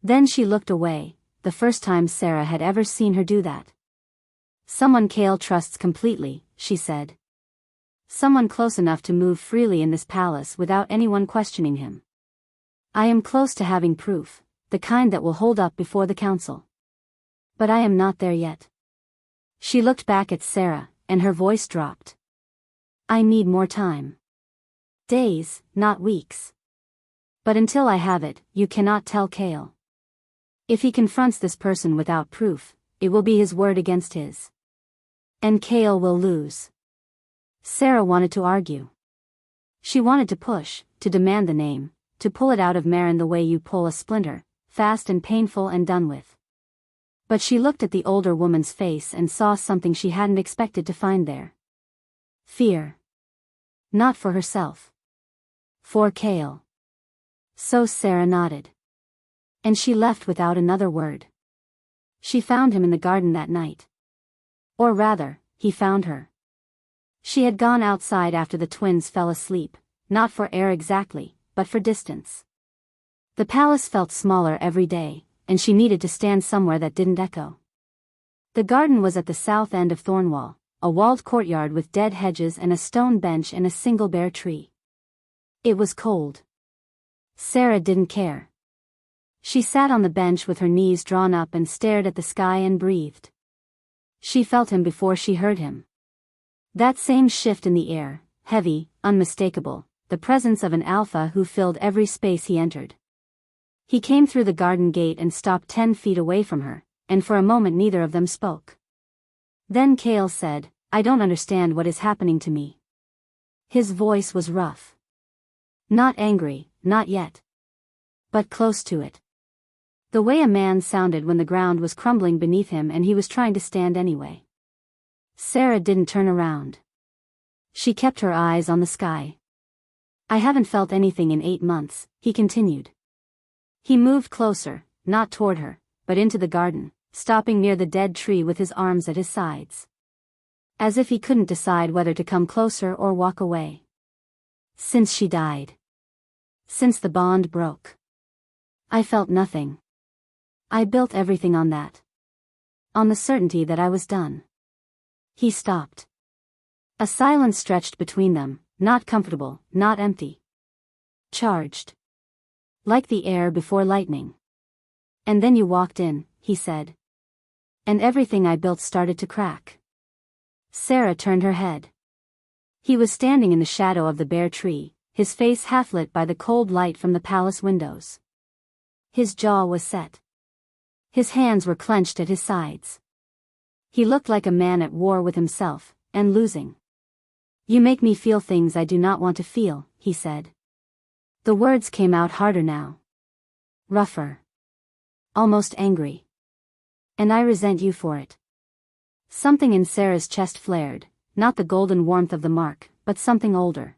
Then she looked away, the first time Sarah had ever seen her do that. Someone Kale trusts completely, she said. Someone close enough to move freely in this palace without anyone questioning him. I am close to having proof, the kind that will hold up before the council. But I am not there yet. She looked back at Sarah, and her voice dropped. I need more time. Days, not weeks. But until I have it, you cannot tell Kale. If he confronts this person without proof, it will be his word against his. And Kale will lose. Sarah wanted to argue. She wanted to push, to demand the name, to pull it out of Marin the way you pull a splinter, fast and painful and done with. But she looked at the older woman's face and saw something she hadn't expected to find there. Fear. Not for herself. For Kale. So Sarah nodded. And she left without another word. She found him in the garden that night. Or rather, he found her. She had gone outside after the twins fell asleep, not for air exactly, but for distance. The palace felt smaller every day, and she needed to stand somewhere that didn't echo. The garden was at the south end of Thornwall, a walled courtyard with dead hedges and a stone bench and a single bare tree. It was cold. Sarah didn't care. She sat on the bench with her knees drawn up and stared at the sky and breathed. She felt him before she heard him. That same shift in the air, heavy, unmistakable, the presence of an alpha who filled every space he entered. He came through the garden gate and stopped 10 feet away from her, and for a moment neither of them spoke. Then Kale said, I don't understand what is happening to me. His voice was rough. Not angry, not yet. But close to it. The way a man sounded when the ground was crumbling beneath him and he was trying to stand anyway. Sarah didn't turn around. She kept her eyes on the sky. I haven't felt anything in 8 months, he continued. He moved closer, not toward her, but into the garden, stopping near the dead tree with his arms at his sides. As if he couldn't decide whether to come closer or walk away. Since she died. Since the bond broke. I felt nothing. I built everything on that. On the certainty that I was done. He stopped. A silence stretched between them, not comfortable, not empty. Charged. Like the air before lightning. And then you walked in, he said. And everything I built started to crack. Sarah turned her head. He was standing in the shadow of the bare tree, his face half lit by the cold light from the palace windows. His jaw was set. His hands were clenched at his sides. He looked like a man at war with himself, and losing. You make me feel things I do not want to feel, he said. The words came out harder now. Rougher. Almost angry. And I resent you for it. Something in Sarah's chest flared, not the golden warmth of the mark, but something older.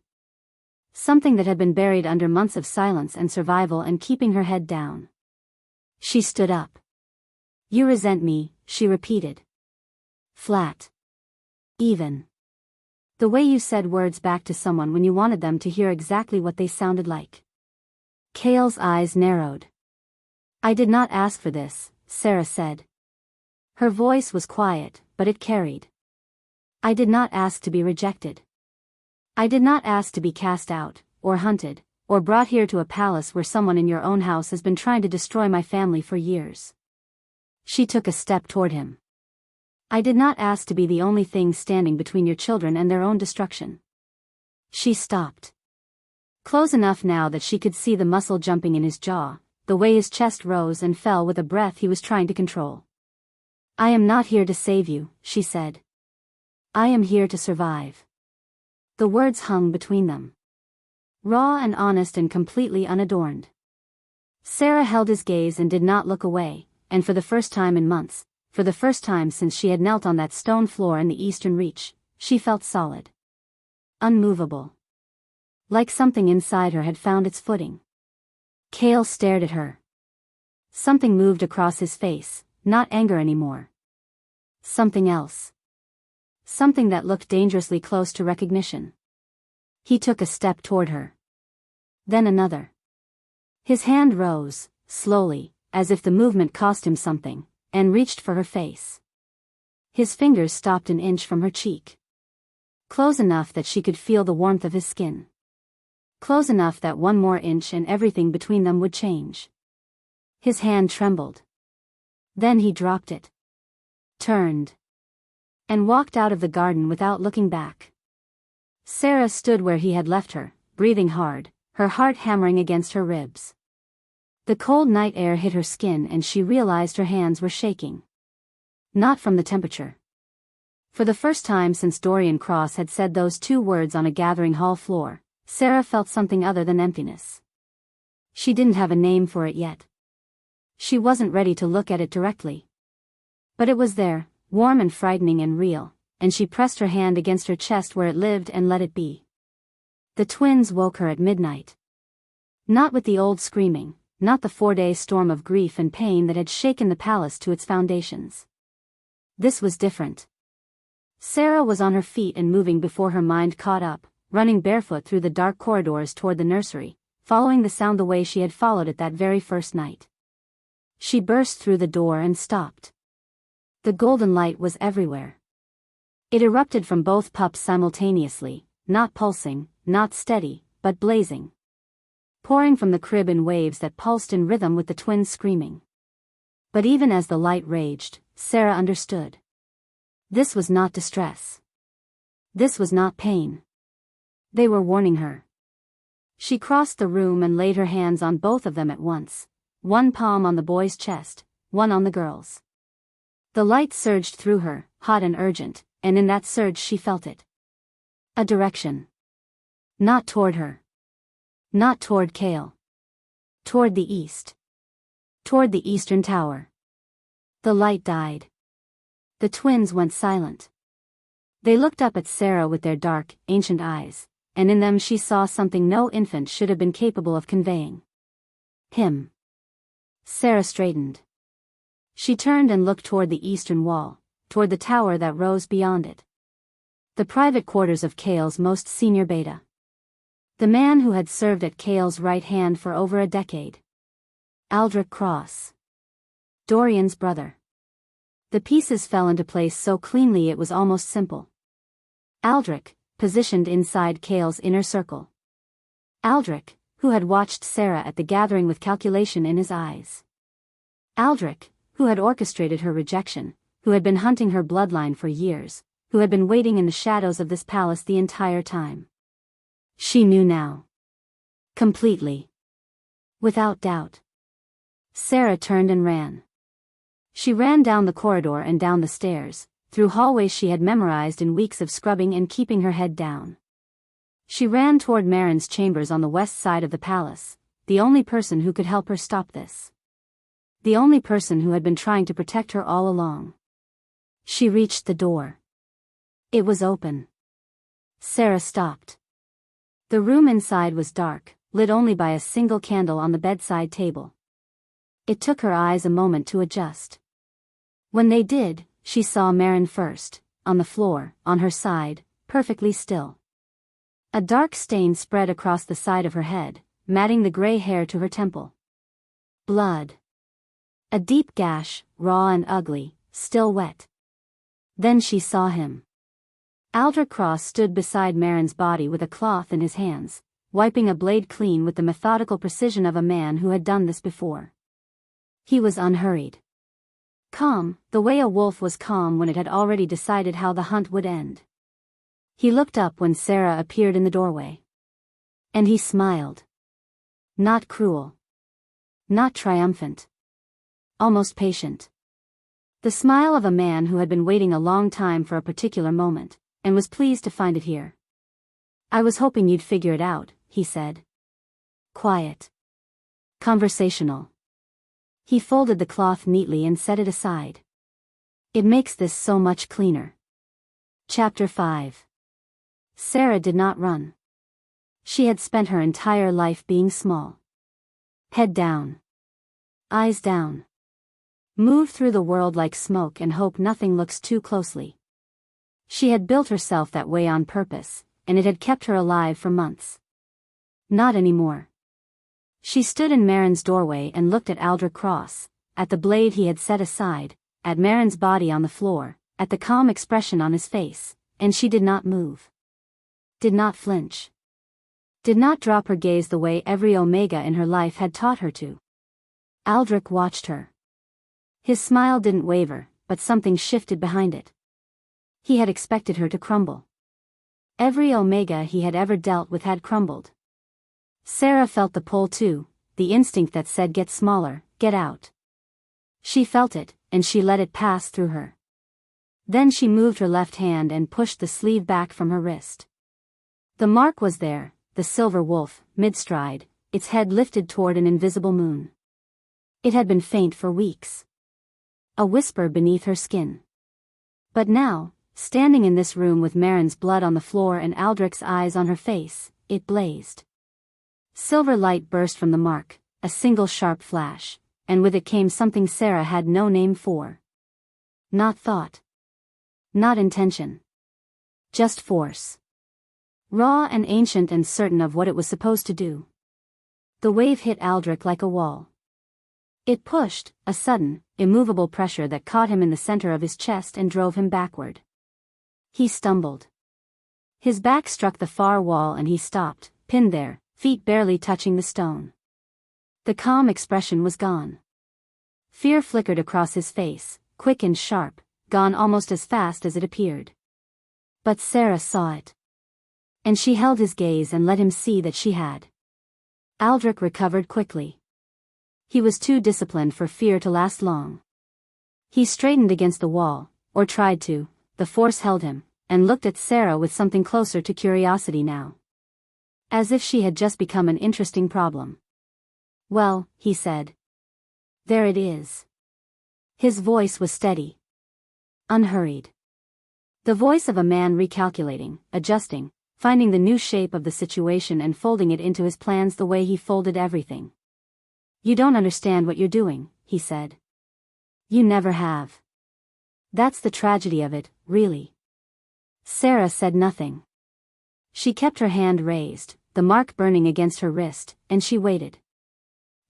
Something that had been buried under months of silence and survival and keeping her head down. She stood up. You resent me, she repeated. Flat. Even. The way you said words back to someone when you wanted them to hear exactly what they sounded like. Kale's eyes narrowed. I did not ask for this, Sarah said. Her voice was quiet, but it carried. I did not ask to be rejected. I did not ask to be cast out, or hunted, or brought here to a palace where someone in your own house has been trying to destroy my family for years. She took a step toward him. I did not ask to be the only thing standing between your children and their own destruction. She stopped. Close enough now that she could see the muscle jumping in his jaw, the way his chest rose and fell with a breath he was trying to control. I am not here to save you, she said. I am here to survive. The words hung between them. Raw and honest and completely unadorned. Sarah held his gaze and did not look away, and for the first time in months, for the first time since she had knelt on that stone floor in the eastern reach, she felt solid. Unmovable. Like something inside her had found its footing. Kale stared at her. Something moved across his face, not anger anymore. Something else. something that looked dangerously close to recognition. He took a step toward her. Then another. His hand rose, slowly, as if the movement cost him something, and reached for her face. His fingers stopped an inch from her cheek. Close enough that she could feel the warmth of his skin. Close enough that one more inch and everything between them would change. His hand trembled. Then he dropped it. Turned. And walked out of the garden without looking back. Sarah stood where he had left her, breathing hard, her heart hammering against her ribs. The cold night air hit her skin and she realized her hands were shaking. Not from the temperature. For the first time since Dorian Cross had said those two words on a gathering hall floor, Sarah felt something other than emptiness. She didn't have a name for it yet. She wasn't ready to look at it directly. But it was there, warm and frightening and real, and she pressed her hand against her chest where it lived and let it be. The twins woke her at midnight. Not with the old screaming, not the 4-day storm of grief and pain that had shaken the palace to its foundations. This was different. Sarah was on her feet and moving before her mind caught up, running barefoot through the dark corridors toward the nursery, following the sound the way she had followed it that very first night. She burst through the door and stopped. The golden light was everywhere. It erupted from both pups simultaneously, not pulsing, not steady, but blazing. Pouring from the crib in waves that pulsed in rhythm with the twins screaming. But even as the light raged, Sarah understood. This was not distress. This was not pain. They were warning her. She crossed the room and laid her hands on both of them at once, one palm on the boy's chest, one on the girl's. The light surged through her, hot and urgent, and in that surge she felt it. A direction. Not toward her. Not toward Kale. Toward the east. Toward the eastern tower. The light died. The twins went silent. They looked up at Sarah with their dark, ancient eyes, and in them she saw something no infant should have been capable of conveying. Him. Sarah straightened. She turned and looked toward the eastern wall, toward the tower that rose beyond it. The private quarters of Kale's most senior beta. The man who had served at Kale's right hand for over a decade. Aldrich Cross. Dorian's brother. The pieces fell into place so cleanly it was almost simple. Aldrich, positioned inside Kale's inner circle. Aldrich, who had watched Sarah at the gathering with calculation in his eyes. Aldrich, who had orchestrated her rejection, who had been hunting her bloodline for years, who had been waiting in the shadows of this palace the entire time. She knew now. Completely. Without doubt. Sarah turned and ran. She ran down the corridor and down the stairs, through hallways she had memorized in weeks of scrubbing and keeping her head down. She ran toward Marin's chambers on the west side of the palace, the only person who could help her stop this. The only person who had been trying to protect her all along. She reached the door. It was open. Sarah stopped. The room inside was dark, lit only by a single candle on the bedside table. It took her eyes a moment to adjust. When they did, she saw Marin first, on the floor, on her side, perfectly still. A dark stain spread across the side of her head, matting the gray hair to her temple. Blood. A deep gash, raw and ugly, still wet. Then she saw him. Aldrich Cross stood beside Marin's body with a cloth in his hands, wiping a blade clean with the methodical precision of a man who had done this before. He was unhurried. Calm, the way a wolf was calm when it had already decided how the hunt would end. He looked up when Sarah appeared in the doorway. And he smiled. Not cruel. Not triumphant. Almost patient. The smile of a man who had been waiting a long time for a particular moment, and was pleased to find it here. I was hoping you'd figure it out, he said. Quiet. Conversational. He folded the cloth neatly and set it aside. It makes this so much cleaner. Chapter 5. Sarah did not run. She had spent her entire life being small. Head down. Eyes down. Move through the world like smoke and hope nothing looks too closely. She had built herself that way on purpose, and it had kept her alive for months. Not anymore. She stood in Marin's doorway and looked at Aldrich Cross, at the blade he had set aside, at Marin's body on the floor, at the calm expression on his face, and she did not move. Did not flinch. Did not drop her gaze the way every Omega in her life had taught her to. Aldrich watched her. His smile didn't waver, but something shifted behind it. He had expected her to crumble. Every Omega he had ever dealt with had crumbled. Sarah felt the pull too, the instinct that said get smaller, get out. She felt it, and she let it pass through her. Then she moved her left hand and pushed the sleeve back from her wrist. The mark was there, the silver wolf, mid-stride, its head lifted toward an invisible moon. It had been faint for weeks. A whisper beneath her skin. But now, standing in this room with Marin's blood on the floor and Aldrich's eyes on her face, it blazed. Silver light burst from the mark, a single sharp flash, and with it came something Sarah had no name for. Not thought. Not intention. Just force. Raw and ancient and certain of what it was supposed to do. The wave hit Aldrich like a wall. It pushed, a sudden, immovable pressure that caught him in the center of his chest and drove him backward. He stumbled. His back struck the far wall and he stopped, pinned there, feet barely touching the stone. The calm expression was gone. Fear flickered across his face, quick and sharp, gone almost as fast as it appeared. But Sarah saw it. And she held his gaze and let him see that she had. Aldrich recovered quickly. He was too disciplined for fear to last long. He straightened against the wall, or tried to, the force held him, and looked at Sarah with something closer to curiosity now. As if she had just become an interesting problem. Well, he said. There it is. His voice was steady. Unhurried. The voice of a man recalculating, adjusting, finding the new shape of the situation and folding it into his plans the way he folded everything. You don't understand what you're doing, he said. You never have. That's the tragedy of it, really. Sarah said nothing. She kept her hand raised, the mark burning against her wrist, and she waited.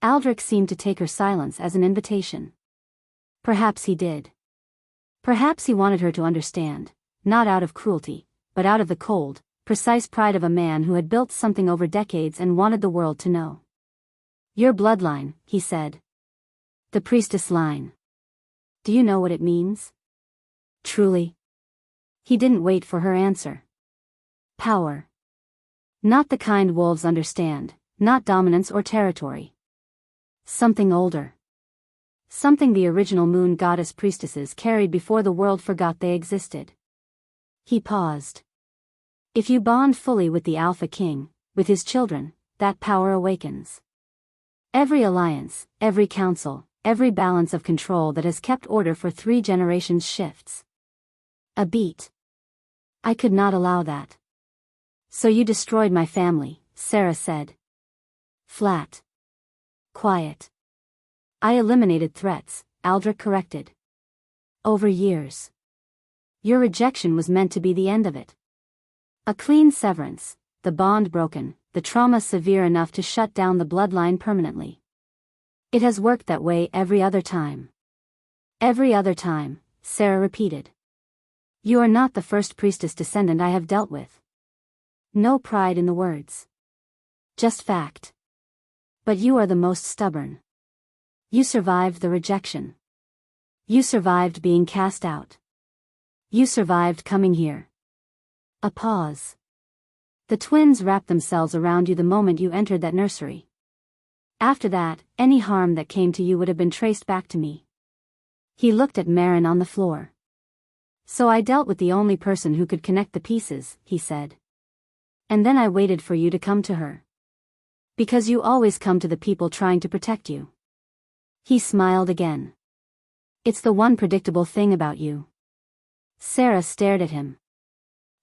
Aldrich seemed to take her silence as an invitation. Perhaps he did. Perhaps he wanted her to understand, not out of cruelty, but out of the cold, precise pride of a man who had built something over decades and wanted the world to know. Your bloodline, he said. The priestess line. Do you know what it means? Truly. He didn't wait for her answer. Power. Not the kind wolves understand, not dominance or territory. Something older. Something the original moon goddess priestesses carried before the world forgot they existed. He paused. If you bond fully with the Alpha King, with his children, that power awakens. Every alliance, every council, every balance of control that has kept order for 3 generations shifts. A beat. I could not allow that. So you destroyed my family, Sarah said. Flat. Quiet. I eliminated threats, Aldrich corrected. Over years. Your rejection was meant to be the end of it. A clean severance, the bond broken, the trauma severe enough to shut down the bloodline permanently. It has worked that way every other time. Every other time, Sarah repeated. You are not the first priestess descendant I have dealt with. No pride in the words. Just fact. But you are the most stubborn. You survived the rejection. You survived being cast out. You survived coming here. A pause. The twins wrapped themselves around you the moment you entered that nursery. After that, any harm that came to you would have been traced back to me. He looked at Marin on the floor. So I dealt with the only person who could connect the pieces, he said. And then I waited for you to come to her. Because you always come to the people trying to protect you. He smiled again. It's the one predictable thing about you. Sarah stared at him.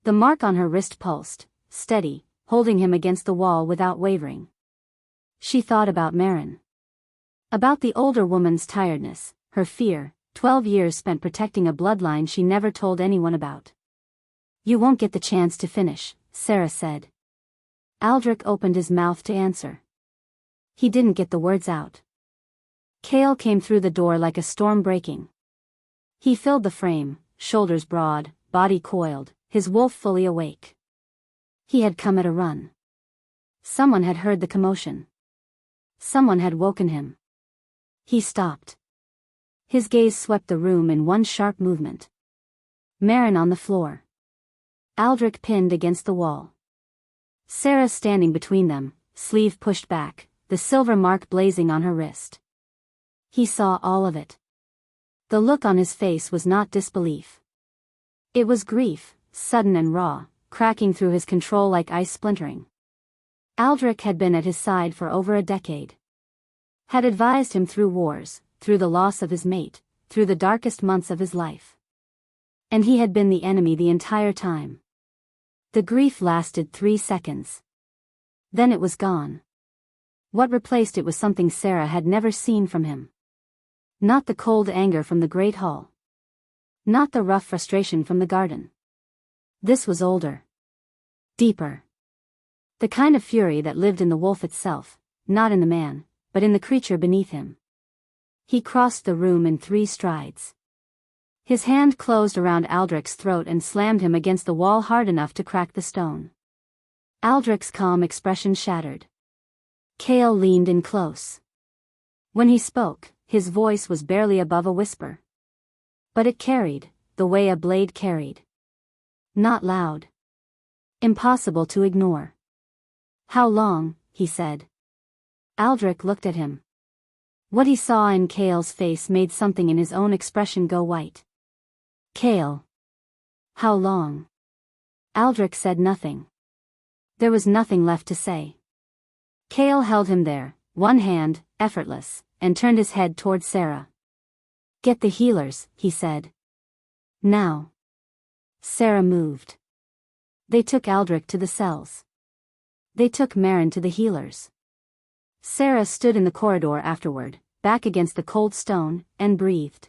The mark on her wrist pulsed, steady, holding him against the wall without wavering. She thought about Marin. About the older woman's tiredness, her fear, 12 years spent protecting a bloodline she never told anyone about. You won't get the chance to finish, Sarah said. Aldrich opened his mouth to answer. He didn't get the words out. Cale came through the door like a storm breaking. He filled the frame, shoulders broad, body coiled, his wolf fully awake. He had come at a run. Someone had heard the commotion. Someone had woken him. He stopped. His gaze swept the room in one sharp movement. Marin on the floor. Aldrich pinned against the wall. Sarah standing between them, sleeve pushed back, the silver mark blazing on her wrist. He saw all of it. The look on his face was not disbelief. It was grief, sudden and raw, cracking through his control like ice splintering. Aldrich had been at his side for over a decade. Had advised him through wars, through the loss of his mate, through the darkest months of his life. And he had been the enemy the entire time. The grief lasted 3 seconds. Then it was gone. What replaced it was something Sarah had never seen from him. Not the cold anger from the great hall. Not the rough frustration from the garden. This was older. Deeper. The kind of fury that lived in the wolf itself, not in the man, but in the creature beneath him. He crossed the room in 3 strides. His hand closed around Aldrich's throat and slammed him against the wall hard enough to crack the stone. Aldrich's calm expression shattered. Cale leaned in close. When he spoke, his voice was barely above a whisper. But it carried, the way a blade carried. Not loud. Impossible to ignore. How long, he said. Aldrich looked at him. What he saw in Cale's face made something in his own expression go white. Cale. How long? Aldrich said nothing. There was nothing left to say. Cale held him there, one hand, effortless, and turned his head toward Sarah. Get the healers, he said. Now. Sarah moved. They took Aldrich to the cells. They took Marin to the healers. Sarah stood in the corridor afterward, back against the cold stone, and breathed.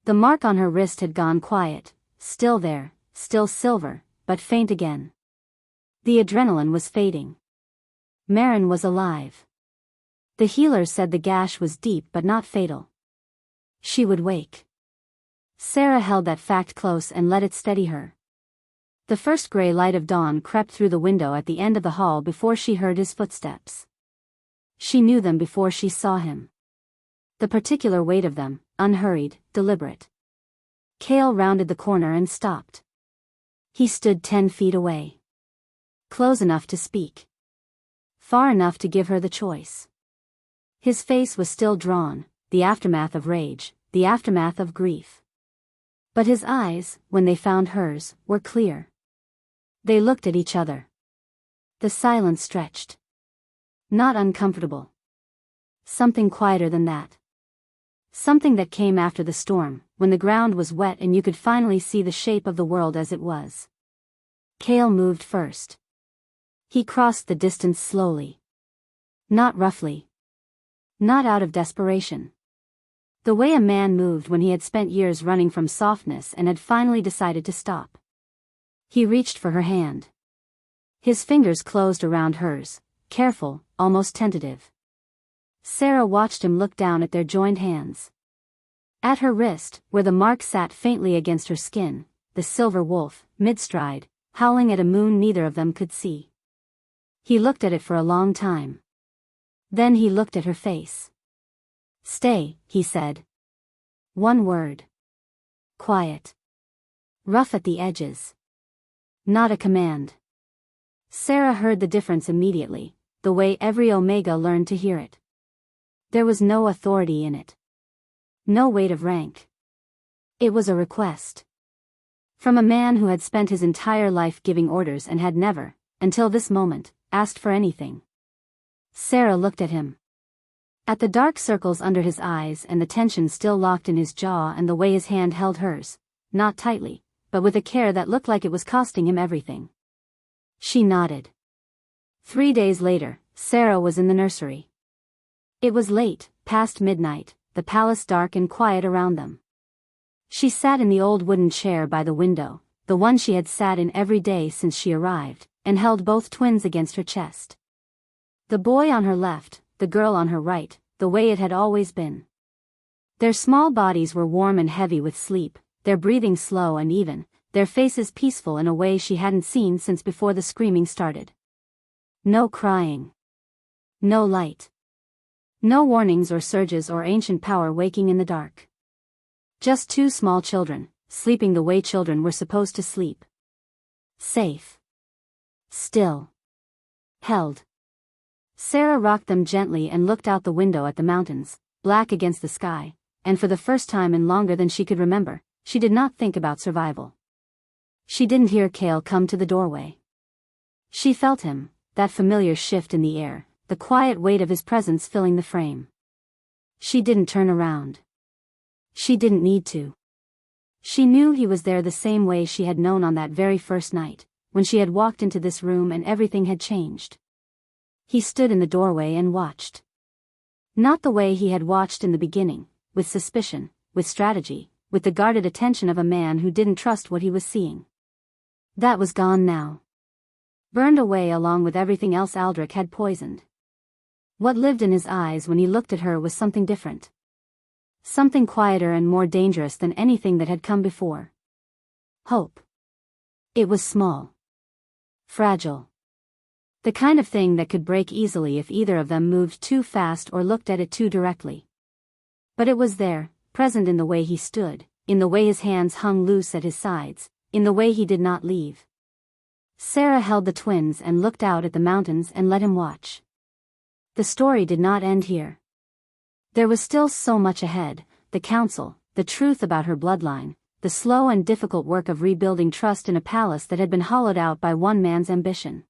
The mark on her wrist had gone quiet, still there, still silver, but faint again. The adrenaline was fading. Marin was alive. The healers said the gash was deep but not fatal. She would wake. Sarah held that fact close and let it steady her. The first gray light of dawn crept through the window at the end of the hall before she heard his footsteps. She knew them before she saw him. The particular weight of them, unhurried, deliberate. Cale rounded the corner and stopped. He stood 10 feet away. Close enough to speak. Far enough to give her the choice. His face was still drawn, the aftermath of rage, the aftermath of grief. But his eyes, when they found hers, were clear. They looked at each other. The silence stretched. Not uncomfortable. Something quieter than that. Something that came after the storm, when the ground was wet and you could finally see the shape of the world as it was. Cale moved first. He crossed the distance slowly. Not roughly. Not out of desperation. The way a man moved when he had spent years running from softness and had finally decided to stop. He reached for her hand. His fingers closed around hers, careful, almost tentative. Sarah watched him look down at their joined hands. At her wrist, where the mark sat faintly against her skin, the silver wolf, mid-stride, howling at a moon neither of them could see. He looked at it for a long time. Then he looked at her face. Stay, he said. One word. Quiet. Rough at the edges. Not a command. Sarah heard the difference immediately, the way every Omega learned to hear it. There was no authority in it. No weight of rank. It was a request. From a man who had spent his entire life giving orders and had never, until this moment, asked for anything. Sarah looked at him. At the dark circles under his eyes and the tension still locked in his jaw and the way his hand held hers, not tightly, but with a care that looked like it was costing him everything. She nodded. 3 days later, Sarah was in the nursery. It was late, past midnight, the palace dark and quiet around them. She sat in the old wooden chair by the window, the one she had sat in every day since she arrived, and held both twins against her chest. The boy on her left, the girl on her right, the way it had always been. Their small bodies were warm and heavy with sleep, their breathing slow and even, their faces peaceful in a way she hadn't seen since before the screaming started. No crying. No light. No warnings or surges or ancient power waking in the dark. Just two small children, sleeping the way children were supposed to sleep. Safe. Still. Held. Sarah rocked them gently and looked out the window at the mountains, black against the sky, and for the first time in longer than she could remember, she did not think about survival. She didn't hear Cale come to the doorway. She felt him, that familiar shift in the air, the quiet weight of his presence filling the frame. She didn't turn around. She didn't need to. She knew he was there the same way she had known on that very first night, when she had walked into this room and everything had changed. He stood in the doorway and watched. Not the way he had watched in the beginning, with suspicion, with strategy, with the guarded attention of a man who didn't trust what he was seeing. That was gone now. Burned away along with everything else Aldrich had poisoned. What lived in his eyes when he looked at her was something different. Something quieter and more dangerous than anything that had come before. Hope. It was small. Fragile. The kind of thing that could break easily if either of them moved too fast or looked at it too directly. But it was there, present in the way he stood, in the way his hands hung loose at his sides, in the way he did not leave. Sarah held the twins and looked out at the mountains and let him watch. The story did not end here. There was still so much ahead, the council, the truth about her bloodline, the slow and difficult work of rebuilding trust in a palace that had been hollowed out by one man's ambition.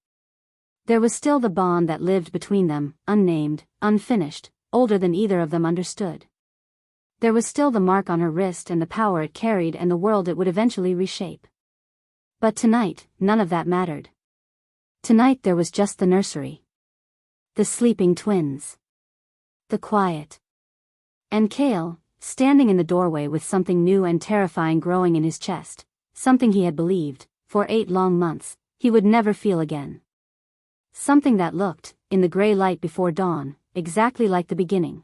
There was still the bond that lived between them, unnamed, unfinished, older than either of them understood. There was still the mark on her wrist and the power it carried and the world it would eventually reshape. But tonight, none of that mattered. Tonight there was just the nursery. The sleeping twins. The quiet. And Cale, standing in the doorway with something new and terrifying growing in his chest, something he had believed, for 8 long months, he would never feel again. Something that looked, in the gray light before dawn, exactly like the beginning.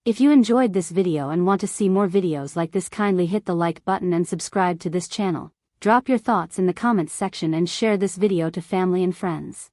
If you enjoyed this video and want to see more videos like this, kindly hit the like button and subscribe to this channel. Drop your thoughts in the comments section and share this video to family and friends.